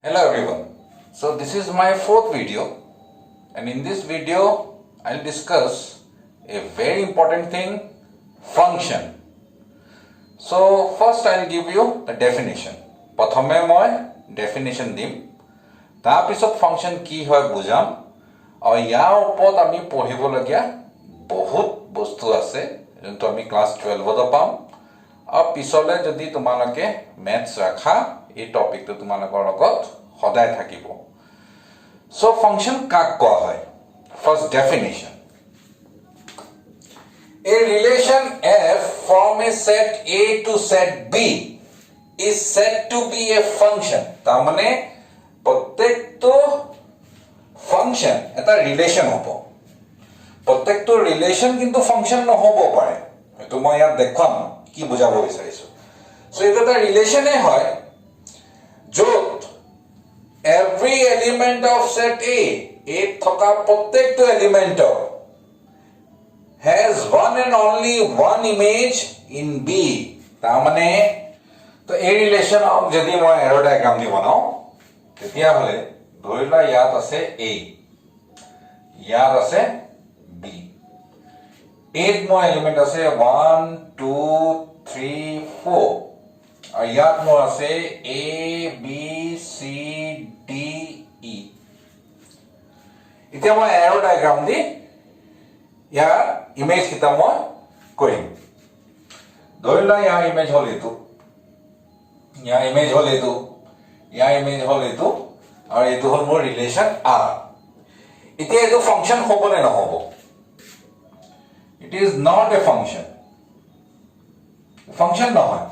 Hello everyone. So this is my fourth video, and in this video I'll discuss a very important thing, function. So first I'll give you the definition. Prothome moi definition dim. Tar pisot function ki hoy bujam. Aru yar opot ami pohibo lagia bahut bostu ase jonto ami class 12 ot pam. Aru pisole jodi tumalake maths rakha এই টপিকটো তোমালোকৰ লগত সদায় থাকিব so function কাক কোৱা হয় first definition a relation f from a set a to set b is said to be a function তাৰ মানে প্ৰত্যেকটো ফাংশন এটা ৰিলেশন হ'ব প্ৰত্যেকটো ৰিলেশন কিন্তু ফাংশন নহব পাৰে এটো মই ইয়াত দেখাম কি বুজাব বিচাৰিছো সো এটা ৰিলেশনে হয় Jot every element of set A thoka prottekto element has one and only one image in B. Tamane to a relation of jodi moi arrow diagram di banao tetia hole dhoila yat ase A yat ase B. Eight moi element ase 1 2 3 4 और याद मो আছে A B C D E এতিয়া মই এৰো diagram দি ইয়াৰ image কিটা মই কৰিম ধৰিলা ইয়াৰ ইমেজ হ'ল এটো ইয়াৰ ইমেজ হ'ল এটো ইয়াৰ ইমেজ হ'ল এটো আৰু এটো হ'ল মোৰ ৰিলেশন R এতিয়া এটো ফাংশন হ'ব নে নহব it is not a function নহয়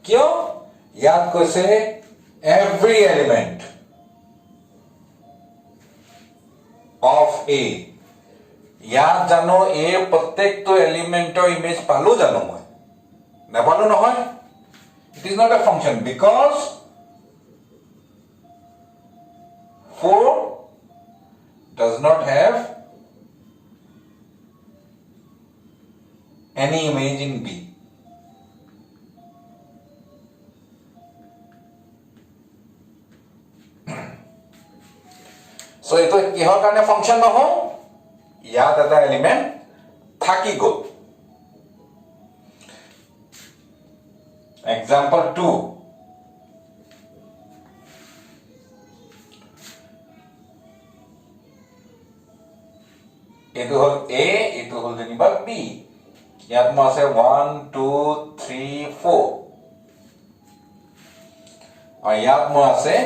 क्यों याद कैसे every element of A याद जानो A प्रत्येक तो एलिमेंटर इमेज पालो जानो मैं ना पालो ना है it is not a function because 4 does not have any image in B. So ito kihor karone function no ho yat eta element thaki gol example 2 etu hol A etu hol jeniba B yat mo ase 1 2 3 4 aur yat mo ase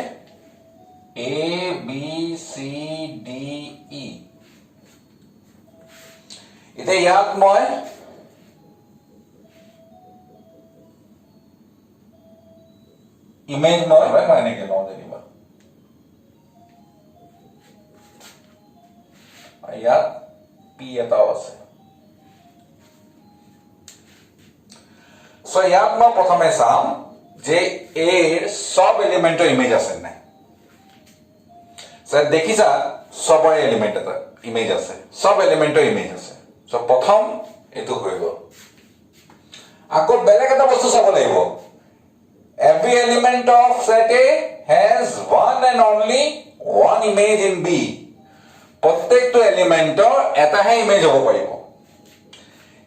A, B, C, D, E. इते याद মই image মই মানে কে লওঁ যেনিবা ইয়াত P এটাও আছে সো ইয়াত মই প্ৰথমে চাম যে A এৰ সব এলিমেন্টৰ ইমেজ আছে নাই सर देखिसा सब एलिमेंट এটা ইমেজ আছে সব এলিমেন্টৰ ইমেজ আছে সো প্ৰথম এটো হইব আকৌ বেলেগ এটা বস্তু চাব লাগিব every element of set A has one and only one image in B প্ৰত্যেকটো এলিমেন্টৰ এটাহে ইমেজ হ'ব পাৰিব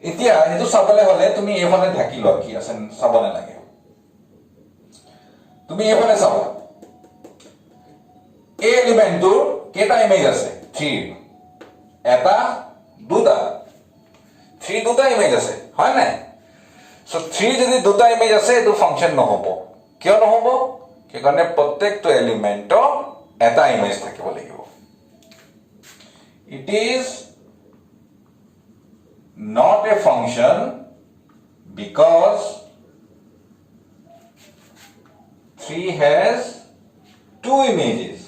এতিয়া এটো চাবলে হলে তুমি এফালে ঢাকি লোৱা কি আছে চাবলে লাগে তুমি এফালে চাবা A element to কেটা ইমেজ আছে 3 এটা দুটা 3 দুটা ইমেজ আছে হয় না সো 3 যদি দুটা ইমেজ আছে এটো ফাংশন নহব কিয় নহব কি কাৰণে প্ৰত্যেকটো এলিমেন্টৰ এটা ইমেজ থাকিব লাগিব it is not a function because 3 has two images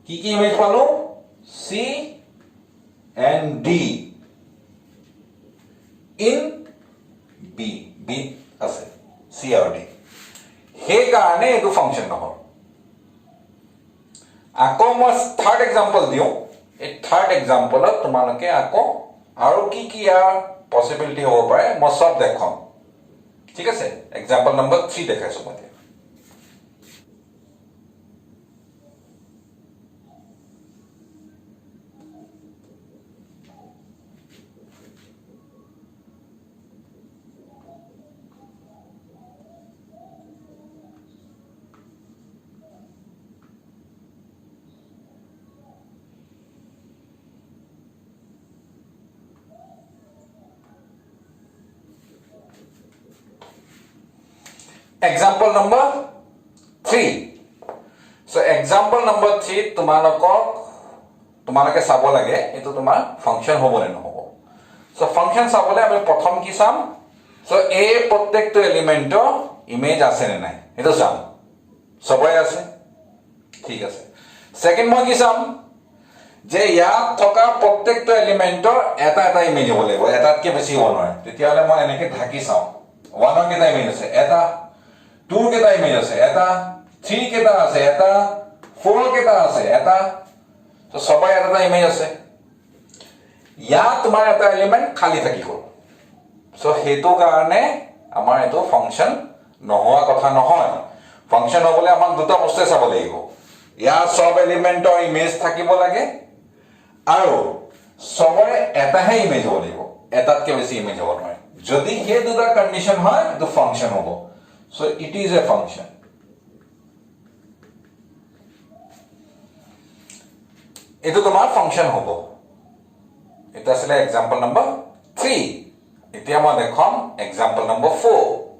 কি কি ইমেজ পালো C and D in B B আছে C আৰু D হে কাৰণে এটো ফাংশন নহয় আকৌ মই থাৰ্ড এক্সাম্পল দিও এই থাৰ্ড এক্সাম্পলত তোমালোকে আকৌ আৰু কি কি পসিবিলিটি হ'ব পাৰে মই সব দেখাম ঠিক আছে এক্সাম্পল নম্বৰ 3 দেখাইছো মই example number 3. So example number 3 তোমালোকে চাব লাগে এটো তোমাৰ ফাংশন হ'ব নে নহব সো ফাংশন চাবলে আমি প্ৰথম কি চাম সো এ প্ৰত্যেকটো এলিমেন্টৰ ইমেজ আছে নে নাই এটো চাম সবই আছে ঠিক আছে সেকেন্ড মই কি চাম যে ইয়াত থকা প্ৰত্যেকটো এলিমেন্টৰ এটা এটা ইমেজ হ'ব লাগিব এটাতকে বেছি হ'ব নোৱাৰে তেতিয়াহলে মই এনেকে ঢাকি চাও 1 ৰ কেটা ইমেজ আছে এটা 2 কেটা ইমেজ আছে এটা 3 কেটা আছে এটা 4 কেটা আছে এটা তো সবাই এটা ইমেজ আছে ইয়া তোমাৰ এটা এলিমেন্ট খালি থাকিব সো হেতু কাৰণে আমাৰ এটো ফাংশন নহোৱা কথা নহয় ফাংশন হ'বলে আমাক দুটা বস্তু চাব লাগিব ইয়া সব এলিমেন্টৰ ইমেজ থাকিব লাগে আৰু সবৰে এটাহে ইমেজ হ'ব লাগিব এটাতকে বেছি ইমেজ হ'ব নহয় যদি হে দুটা কন্ডিশন হয় তো ফাংশন হ'ব so it is a function এটো তোমাৰ ফাংশন হ'ব এটা আছে এক্সাম্পল নম্বৰ 3 এতিয়া মই দেখাম example number 4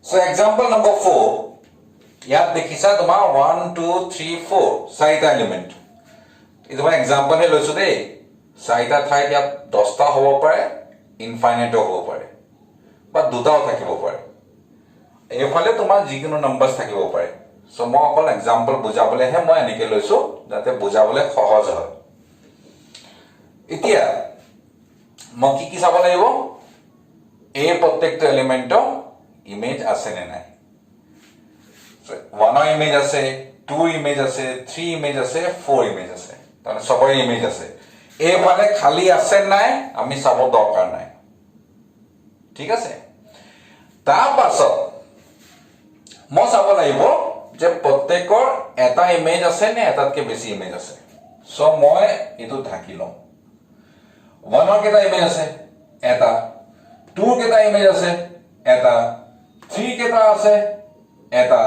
So example number 4 ইয়াত দেখিছা তোমাৰ 1 2 3 4 চাৰিটা এলিমেন্ট ಇದು মই এক্সাম্পল হে লৈছো দেই চাৰিটা ঠাইত ইয়াত 10টা হ'ব পাৰে ইনফাইনাইট হ'ব পাৰে বা দুটাও থাকিব পাৰে এইফালে তোমাৰ যিকোনো নাম্বাৰছ থাকিব পাৰে সো মই অকল এক্সাম্পল বুজাবলেহে মই এনেকে লৈছো যাতে বুজাবলে সহজ হয় এতিয়া মই কি চাব লাগিব এই প্ৰত্যেকটো এলিমেন্টৰ ইমেজ আছে নে নাই 1 ইমেজ আছে 2 ইমেজ আছে 3 ইমেজ আছে 4 ইমেজ আছে তাহলে সবৰে ইমেজ আছে এইফালে খালি আছে নাই আমি চাব দৰকাৰ নাই ঠিক আছে তাৰ পাছত মই চাব লাগিব যে প্ৰত্যেকৰ এটা ইমেজ আছে নে এটাতকে বেছি ইমেজ আছে সো মই এটো ঢাকি লম 1 ৰ কেটা ইমেজ আছে এটা 2 কেটা ইমেজ আছে এটা 3 কেটা আছে এটা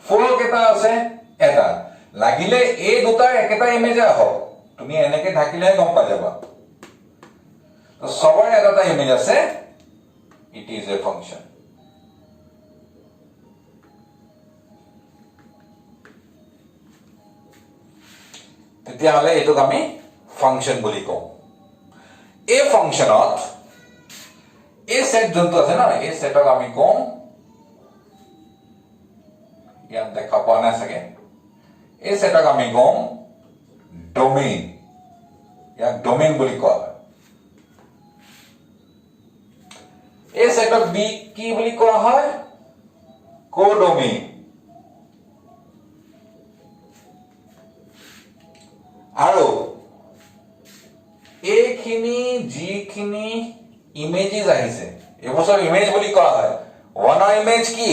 4 কেটা আছে এটা লাগিলে এই দুটা একেটা ইমেজে আহক তুমি এনেকে ঢাকিলে গম পা যাবা তো সবৰে এটা ইমেজ আছে ইট ইজ এ ফাংশন তেতিয়াহলে এটোক আমি ফাংশন বুলি কওঁ এই ফাংশনত এই সেট যোনটো আছে না এই সেটক আমি কওঁ ইয়াত দেখা পোৱা নাই চাগে এই সেটক আমি কওঁ ডোমেইন ইয়াক ডোমেইন বুলি কোৱা হয় এই সেটক বি কি বুলি কোৱা হয় কোডোমেইন আৰু এইখিনি যিখিনি ইমেজেস আহিছে এইবোৰ সব ইমেজ বুলি কোৱা হয় 1 ৰ ইমেজ কি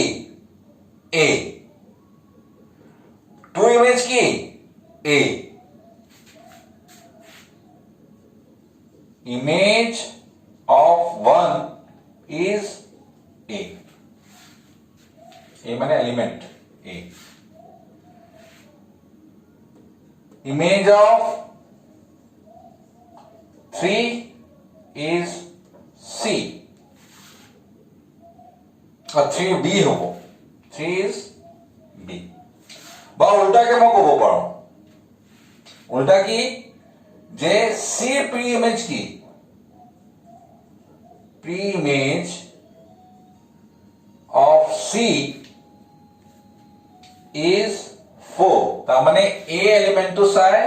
A 2 ইমেজ কি A image of 1 is A A মানে element A image of 3 is C or 3B होगा 3 is B बा उल्टा के मैं को पारो उल्टा की जे C प्री इमेज की preimage of C is 4 ता माने A एलिमेंट तो साय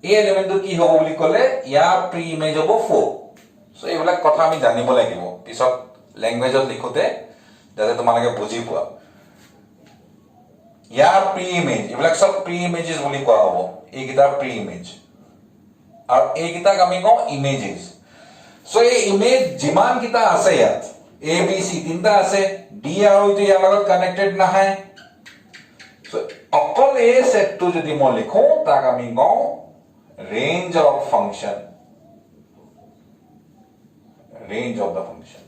A एलिमेंट तो की होबो বুলি কলে ইয়া প্ৰি ইমেজ হ'ব 4 সো এইবিলাক কথা আমি জানিব লাগিব পিছত ল্যাঙ্গুৱেজত লিখোতে যাতে তোমালোকে বুজি পোৱা ইয়া প্ৰি ইমেজ এইবিলাক সব প্ৰি ইমেজেস বুলি কোৱা হ'ব এইকিটা প্ৰি ইমেজ আৰু এইকিটাক আমি কওঁ ইমেজেস সো এই ইমেজ যিমান কিটা আছে ইয়াত A B C তিনটা আছে D আৰু ইটো ইয়াৰ লগত কানেক্টেড নহয় সো অকল এই সেটটো যদি মই লিখো তাক আমি কওঁ range of function range of the function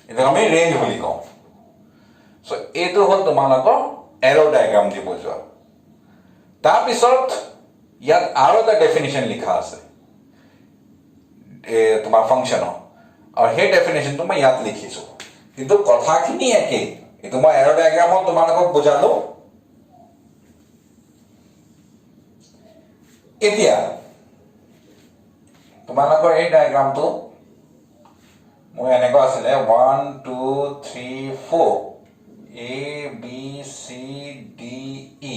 এটা আমি range বুলি কওঁ সো এইটো হল তোমালোকৰ এৰো ডায়াগ্ৰাম দি বুজোৱা তাৰ পিছত ইয়াত আৰু এটা ডেফিনিশন লিখা আছে তোমাৰ ফাংশনৰ আৰু সেই ডেফিনিশনটো মই ইয়াত লিখিছো কিন্তু কথাখিনি একেই এইটো মই এৰো ডায়াগ্ৰামত তোমালোকক বুজালো এতিয়া তোমালোকৰ এই ডায়াগ্ৰামটো মই এনেকুৱা আছিলে 1 2 3 4 A B C D E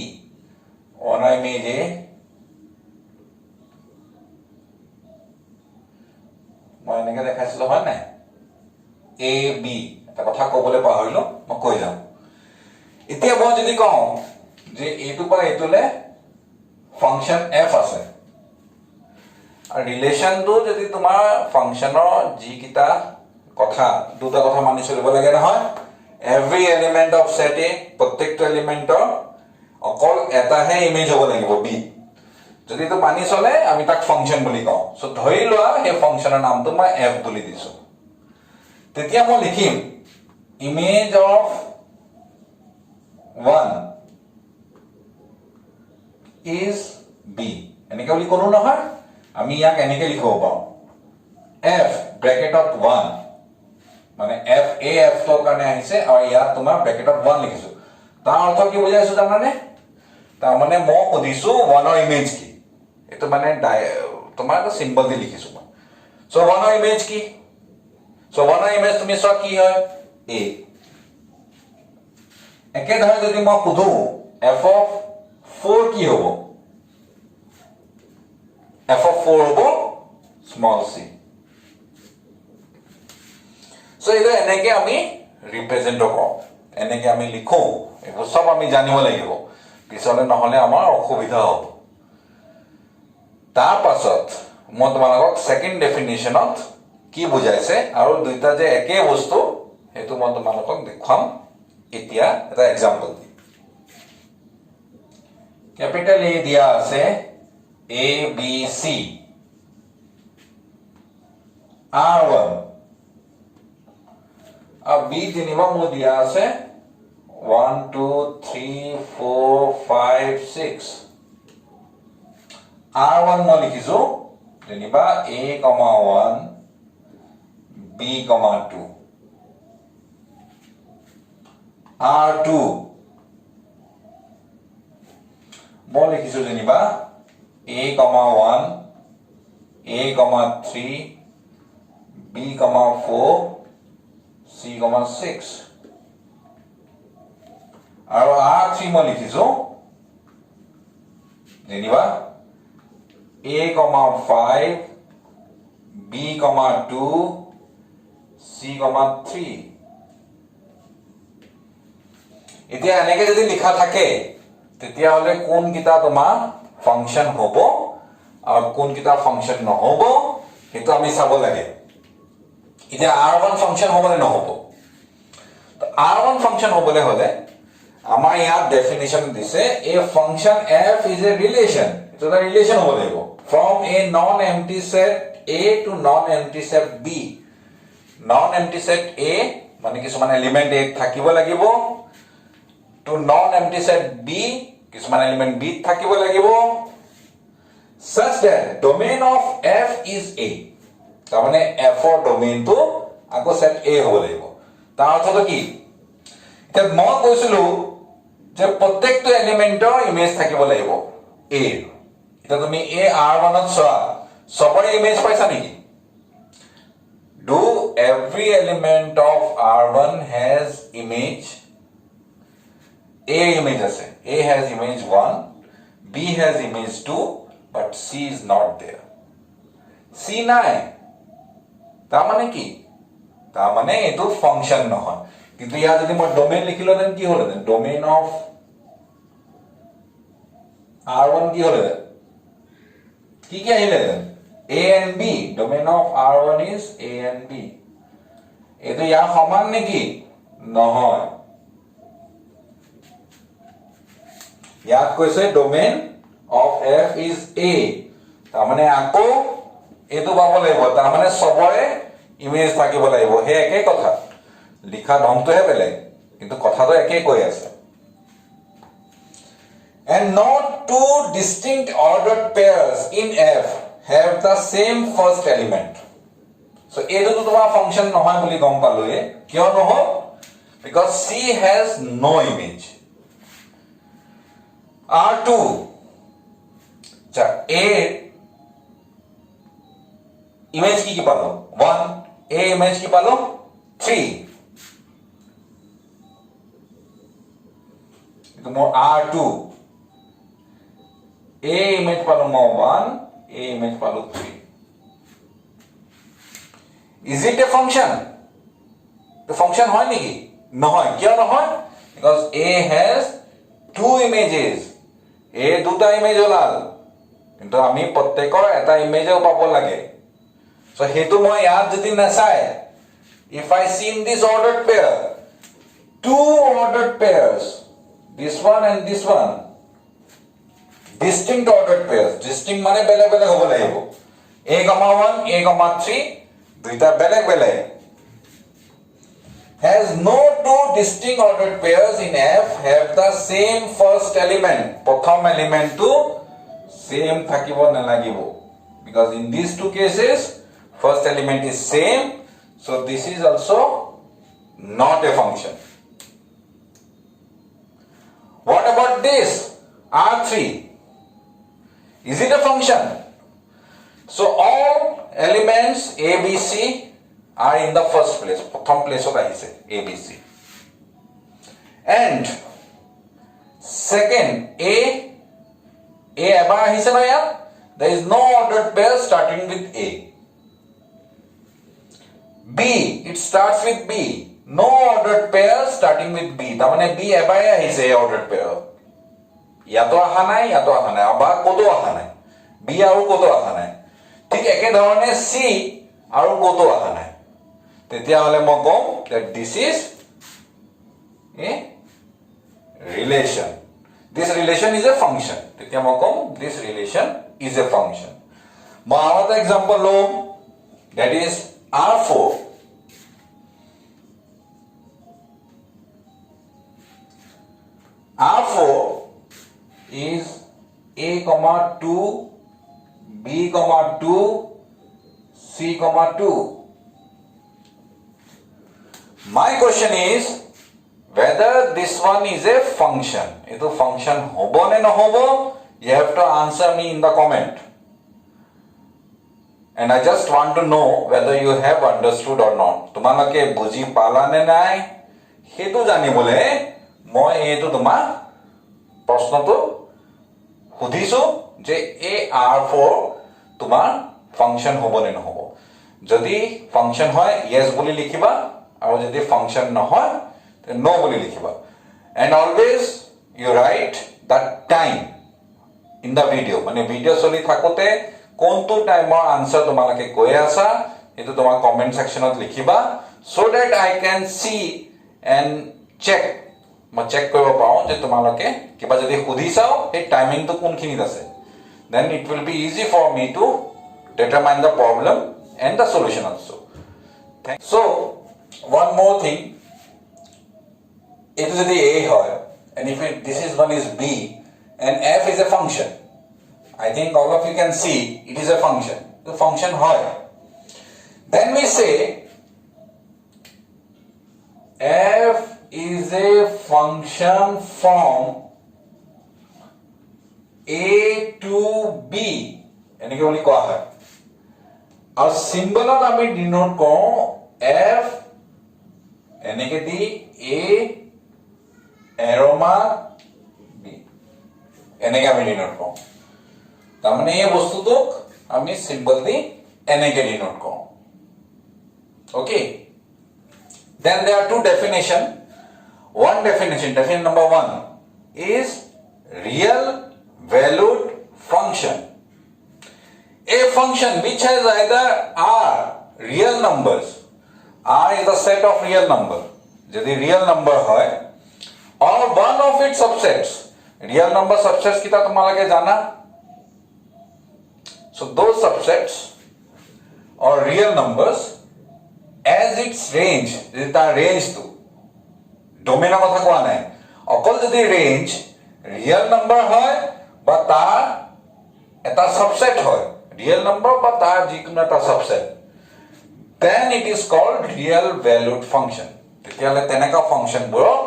on image A মই এনেকৈ দেখাইছিলো হয় নাই A B এটা কথা ক'বলৈ পাহৰিলো মই কৈ যাম এতিয়া মই যদি কওঁ যে এইটো পৰা এইটোলে ফাংশন f আছে আৰু ৰিলেশনটো যদি তোমাৰ ফাংশনৰ জি কিটা কথা দুটা কথা মানি চলিব লাগে নহয় every element of set A প্ৰত্যেকটো এলিমেন্টৰ অকল এটাহে ইমেজ হ'ব লাগিব b যদি তো মানি চলে আমি তাক ফাংশন বুলি কওঁ সো ধৰি লোৱা এই ফাংশনৰ নামটো মই f বুলি দিছো তেতিয়া মই লিখিম image of 1 is b এনেকৈ বুলি কোনো নহয় আমি ইয়াক এনেকৈ লিখিব পাৰোঁ f ব্ৰেকেটত 1 মানে f a f ৰ কাৰণে আহিছে আৰু ইয়াত তোমাৰ ব্ৰেকেটত 1 লিখিছো তাৰ অৰ্থ কি বুজাইছো জানানে তাৰ মানে মই সুধিছো 1 ৰ ইমেজ কি এটো মানে তোমাৰ এটা সিম্বল দি লিখিছো মই সো 1 ৰ ইমেজ কি সো 1 ৰ ইমেজ তুমি চোৱা কি হয় a একেধৰণে যদি মই সুধো f of 4 কি হ'ব f of 4 হ'ব small c সো এটা এনেকৈ আমি ৰিপ্ৰেজেন্ট কৰোঁ এনেকৈ আমি লিখো এইবোৰ সব আমি জানিব লাগিব পিছলে নহলে আমাৰ অসুবিধা হ'ব তাৰ পাছত মই তোমালোকক সেকেন্ড ডেফিনিশনত কি বুজাইছে আৰু দুইটা যে একে বস্তু হেতু মই তোমালোকক দেখাম এতিয়া এটা এক্সাম্পল দি ক্যাপিটাল A দিয়া আছে A B C R1 अब B যেনিবা মোৰ দিয়া আছে 1 2 3 4 5 6 R1 মই লিখিছো যেনিবা A, 1 B, 2 R2 মই লিখিছো যেনিবা A, 1 A, 3 B, 4 C, 6 আৰু R3 মই লিখিছো যেনিবা A, 5 B, 2 C, 3 এতিয়া এনেকৈ যদি লিখা থাকে তেতিয়া হলে কোন কিটা তোমাৰ ফাংশন হ'ব আৰু কোন কিটা ফাংশন নহব হেতু আমি চাব লাগে এতিয়া R1 ফাংশন হ'ব নে নহব তো R1 ফাংশন হ'বলে হলে আমাৰ ইয়াত ডেফিনিশন দিছে a function f is a relation তো এটা ৰিলেশন হ'ব লাগিব from a non empty set A to non empty set B non empty set A মানে কিছুমান এলিমেন্ট A থাকিব লাগিব to non empty set B কিছুমান এলিমেন্ট B থাকিব লাগিব such that domain of f is A তাৰ মানে f ৰ ডোমেইন টো আকৌ সেট A হ'ব লাগিব তাৰ অৰ্থটো কি এতিয়া মই কৈছিলো যে প্ৰত্যেকটো এলিমেন্টৰ ইমেজ থাকিব লাগিব A এটা তুমি A R1 ত চোৱা সবৰে ইমেজ পাইছা নেকি do every element of R1 has image A image আছে A has image 1 B has image 2 but C is not there C নাই তাৰ মানে কি তাৰ মানে এটো ফাংশন নহয় কিন্তু ইয়া যদি মই ডোমেইন লিখিলো দেন কি হলো দেন ডোমেইন অফ R1 কি হলো দেন কি আহিলে then A and B domain of R1 is A and B এইটো ইয়াৰ সমান নেকি নহয় ইয়াত কৈছে domain of f is a তাৰ মানে আকৌ এটো পাব লাগিব তাৰ মানে সবৰে ইমেজ থাকিব লাগিব হে একে কথা লিখা ধংটোহে বেলেগ কিন্তু কথাটো একে কৈ আছে and not two distinct ordered pairs in f have the same first element so etu to toma function nohoy boli gom palue kyo noho because c has no image r2 cha a image ki palo 1 a image ki palo 3 itu more r2 a image palo more 1 a image palo 3 is it a function the function hoy niki nohoy kya nohoy because a has two images a duta image olal কিন্তু আমি প্ৰত্যেকৰ এটা ইমেজও পাব লাগে so হেতু মই ইয়াত যদি নাচাই if I see in this ordered pair two ordered pairs this one and this one distinct ordered pairs distinct মানে বেলেগ বেলেগ হ'ব লাগিব a, 1 a, 3 দুইটা বেলেগ বেলেগ has no two distinct ordered pairs in f have the same first element প্ৰথম element to same থাকিব নালাগিব because in these two cases first element is same so this is also not a function what about this r3 is it a function so all elements a b c are in the first place prothom place ot ahise a b c and second a ebar ahise na ya there is no ordered pair starting with a b it starts with b no ordered pair starting with b ta mane b ebar ahise ordered pair yato aha nai aba kodo aha nai b aru kodo aha nai thik eke dhorone c aru kodo aha nai tetia hole mo kom that this is a relation this relation is a function tetia mo kom this relation is a function mo another example lo that is r4 r4 is a, 2 b, 2 c, 2 my question is whether this one is a function eto function hobo ne no hobo you have to answer me in the comment and I just want to know whether you have understood or not tumalake buji pala ne nai hetu janibole মই এটো তোমাক প্ৰশ্নটো সুধিছো যে এ r4 তোমাৰ function হ'ব নে নহব যদি ফাংশন হয় yes বুলি লিখিবা আৰু যদি ফাংশন নহয় তে no বুলি লিখিবা and always you write the time in the video মানে ভিডিও চলি থাকোতে কোনটো টাইমৰ আনসাৰ তোমালকে কৈ আছা এটো তোমাৰ কমেন্ট সেকশনত লিখিবা so that I can see and check মই চেক কৰিব পাওঁ যে তোমালকে কিবা যদি খুদি চাও এই টাইমিংটো কোনখিনিত আছে then it will be easy for me to determine the problem and the solution also so one more thing it is the a hoy and if this is one is b and f is a function I think all of you can see it is a function the function hoy then we say f is a function from a to b এনেকে বলি কোৱা হয় আৰু সিম্বলত আমি denote কৰো f এনেকে দি a এৰমা b এনেকে আমি ডিনোট কৰো তাৰ মানে এই বস্তুটোক আমি সিম্বল দি এনেকে ডিনোট কৰো okay then there are two definition one definition number 1 is real valued function a function which has either r real numbers R is a set of real number. যদি real number হয় or one of its subsets. Real number subsets kita তোমালোকে জানা. So those subsets or real numbers as its range, যদি তাৰ range to ডোমেইনৰ কথা কোৱা নাই, অকল যদি range real number হয় বা তাৰ এটা subset হয়, real number বা তাৰ যিকোনো এটা subset, then it is called real valued function. তেতিয়াহ'লে তেনেকুৱা ফাংচনবোৰক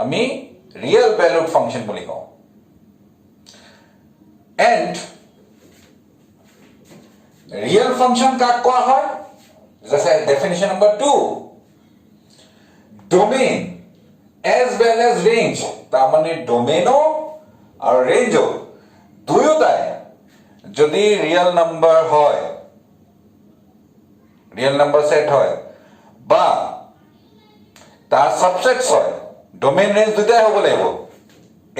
আমি real valued function বুলি কওঁ. And real function কাক কোৱা হয়? Just as definition number 2, domain as well as range. তাৰ মানে ডোমেইনো আৰু ৰেঞ্জো দুয়োটাই যদি ৰিয়েল নাম্বাৰ হয়, ৰিয়েল নাম্বাৰ সেট হয় বা তাৰ সাবসেটস হয়, ডোমেইন ৰেঞ্জ দুটাই হ'ব লাগিব.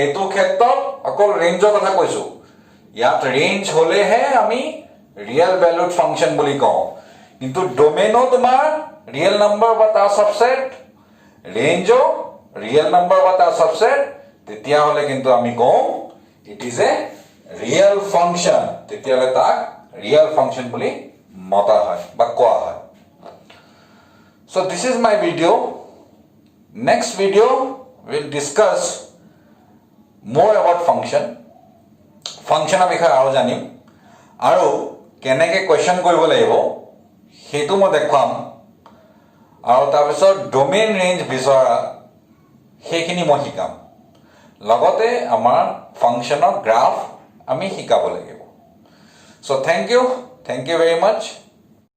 এইটো ক্ষেত্ৰত অকল ৰেঞ্জৰ কথা কৈছো. ইয়াত ৰেঞ্জ হলেহে আমি ৰিয়েল ভ্যালুড ফাংশন বুলি কওঁ. কিন্তু ডোমেইনো তোমাৰ ৰিয়েল নাম্বাৰ বা তাৰ সাবসেট, ৰেঞ্জো ৰিয়েল নাম্বাৰ বা তাৰ সাবসেট, তেতিয়াহ'লে কিন্তু আমি কওঁ it is a real function. তেতিয়াহ'লে তাক ৰিয়েল ফাংশন বুলি মতা হয় বা কোৱা হয়. So this is my video. Next video we'll discuss more about function. ফাংশনৰ বিষয়ে আৰু জানিম আৰু কেনেকৈ কোৱেশ্চন কৰিব লাগিব সেইটো মই দেখুৱাম. আৰু তাৰপিছত ডোমেইন ৰেঞ্জ বিচৰা সেইখিনি মই শিকাম. লগতে আমাৰ ফাংশনৰ গ্ৰাফ আমি শিকাব লাগিব. So thank you very much.